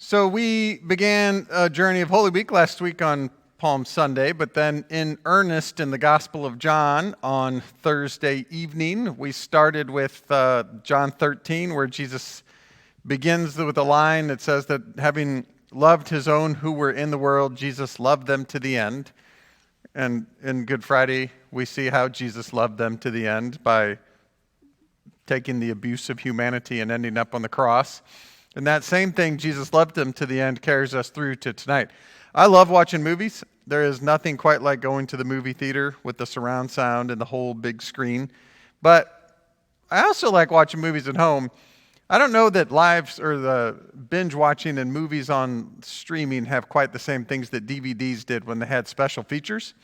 So we began a journey of Holy Week last week on Palm Sunday, but then in earnest in the Gospel of John on Thursday evening. We started with John 13, where Jesus begins with a line that says that having loved his own who were in the world, Jesus loved them to the end. And in Good Friday, we see how Jesus loved them to the end by taking the abuse of humanity and ending up on the cross. And that same thing, Jesus loved them to the end, carries us through to tonight. I love watching movies. There is nothing quite like going to the movie theater with the surround sound and the whole big screen. But I also like watching movies at home. I don't know that lives or the binge watching and movies on streaming have quite the same things that DVDs did when they had special features.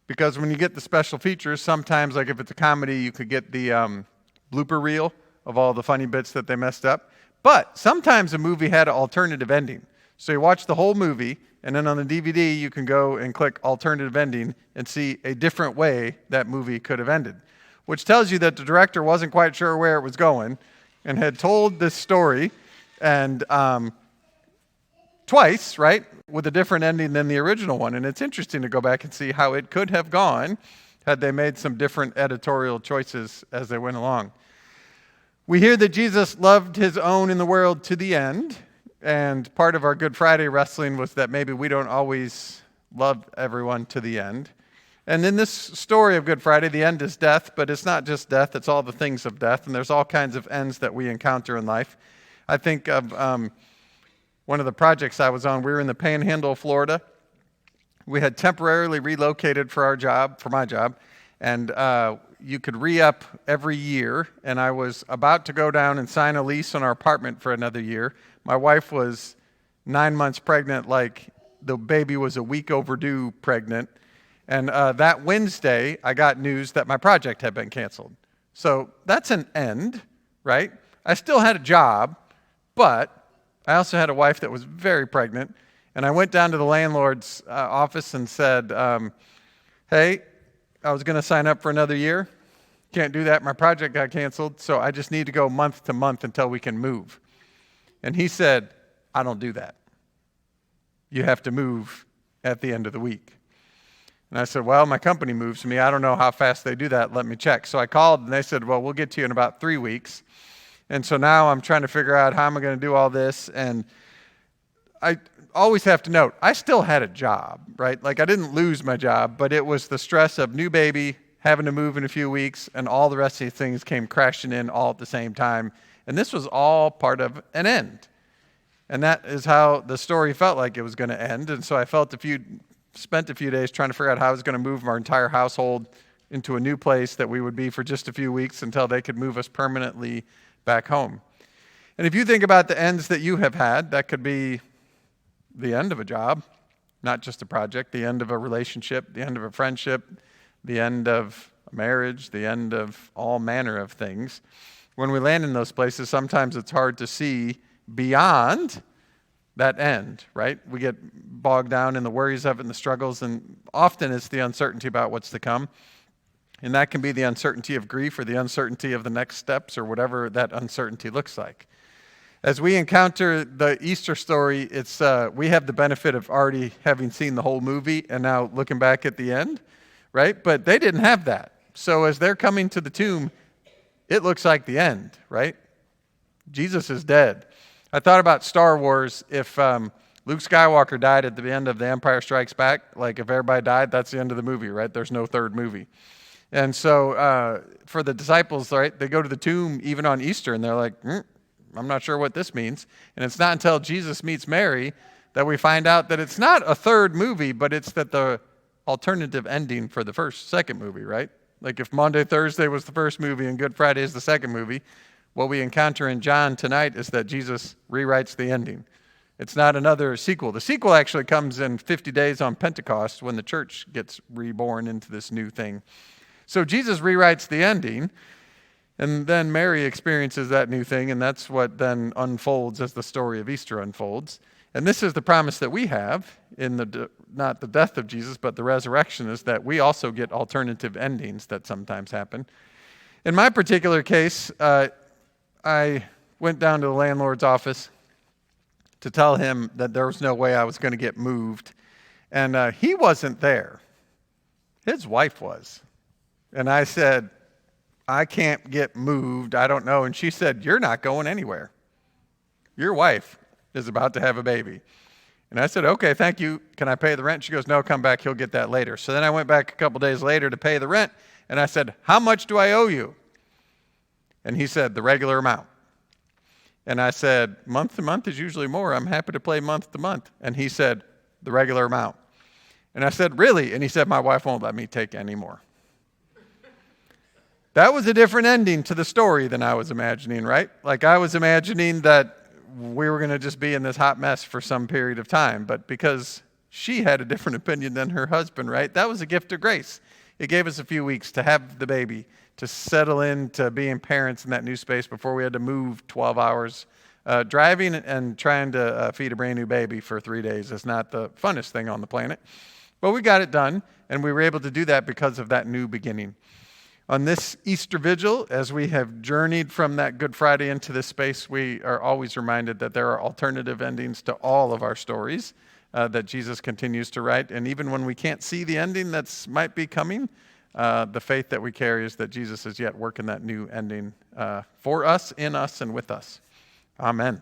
Because when you get the special features, sometimes, like if it's a comedy, you could get the blooper reel of all the funny bits that they messed up. But sometimes a movie had an alternative ending. So you watch the whole movie, and then on the DVD, you can go and click alternative ending and see a different way that movie could have ended, which tells you that the director wasn't quite sure where it was going and had told this story and twice, right, with a different ending than the original one. And it's interesting to go back and see how it could have gone had they made some different editorial choices as they went along. We hear that Jesus loved his own in the world to the end, and part of our Good Friday wrestling was that maybe we don't always love everyone to the end. And in this story of Good Friday, the end is death, but it's not just death, it's all the things of death, and there's all kinds of ends that we encounter in life. I think of one of the projects I was on. We were in the Panhandle of Florida. We had temporarily relocated for my job, and you could re-up every year, and I was about to go down and sign a lease on our apartment for another year. My wife was 9 months pregnant, like the baby was a week overdue pregnant, and that Wednesday, I got news that my project had been canceled. So that's an end, right? I still had a job, but I also had a wife that was very pregnant, and I went down to the landlord's office and said, hey, I was going to sign up for another year. Can't do that. My project got canceled, so I just need to go month to month until we can move. And he said, I don't do that. You have to move at the end of the week. And I said, well, my company moves me. I don't know how fast they do that. Let me check. So I called, and they said, well, we'll get to you in about 3 weeks. And so now I'm trying to figure out how am I going to do all this. And I always have to note, I still had a job, right? Like I didn't lose my job, but it was the stress of new baby, having to move in a few weeks, and all the rest of these things came crashing in all at the same time. And this was all part of an end. And that is how the story felt like it was going to end. And so I spent a few days trying to figure out how I was going to move our entire household into a new place that we would be for just a few weeks until they could move us permanently back home. And if you think about the ends that you have had, that could be the end of a job, not just a project, the end of a relationship, the end of a friendship, the end of a marriage, the end of all manner of things. When we land in those places, sometimes it's hard to see beyond that end, right? We get bogged down in the worries of it and the struggles, and often it's the uncertainty about what's to come. And that can be the uncertainty of grief or the uncertainty of the next steps or whatever that uncertainty looks like. As we encounter the Easter story, it's we have the benefit of already having seen the whole movie and now looking back at the end, right? But they didn't have that. So as they're coming to the tomb, it looks like the end, right? Jesus is dead. I thought about Star Wars. If Luke Skywalker died at the end of The Empire Strikes Back, like if everybody died, that's the end of the movie, right? There's no third movie. And so for the disciples, right, they go to the tomb even on Easter, and they're like, I'm not sure what this means. And it's not until Jesus meets Mary that we find out that it's not a third movie, but it's that the alternative ending for the second movie, right? Like if Monday, Thursday was the first movie and Good Friday is the second movie, what we encounter in John tonight is that Jesus rewrites the ending. It's not another sequel. The sequel actually comes in 50 days on Pentecost when the church gets reborn into this new thing. So Jesus rewrites the ending, and then Mary experiences that new thing, and that's what then unfolds as the story of Easter unfolds. And this is the promise that we have in not the death of Jesus, but the resurrection, is that we also get alternative endings that sometimes happen. In my particular case, I went down to the landlord's office to tell him that there was no way I was going to get moved. And he wasn't there. His wife was. And I said, I can't get moved. I don't know. And she said, you're not going anywhere. Your wife is about to have a baby. And I said, okay, thank you. Can I pay the rent? She goes, no, come back. He'll get that later. So then I went back a couple days later to pay the rent. And I said, how much do I owe you? And he said, the regular amount. And I said, month to month is usually more. I'm happy to play month to month. And he said, the regular amount. And I said, really? And he said, my wife won't let me take any more. That was a different ending to the story than I was imagining, right? Like I was imagining that we were going to just be in this hot mess for some period of time. But because she had a different opinion than her husband, right? That was a gift of grace. It gave us a few weeks to have the baby, to settle into being parents in that new space before we had to move 12 hours. Driving and trying to feed a brand new baby for 3 days is not the funnest thing on the planet. But we got it done, and we were able to do that because of that new beginning. On this Easter Vigil, as we have journeyed from that Good Friday into this space, we are always reminded that there are alternative endings to all of our stories that Jesus continues to write. And even when we can't see the ending that might be coming, the faith that we carry is that Jesus is yet working that new ending for us, in us, and with us. Amen.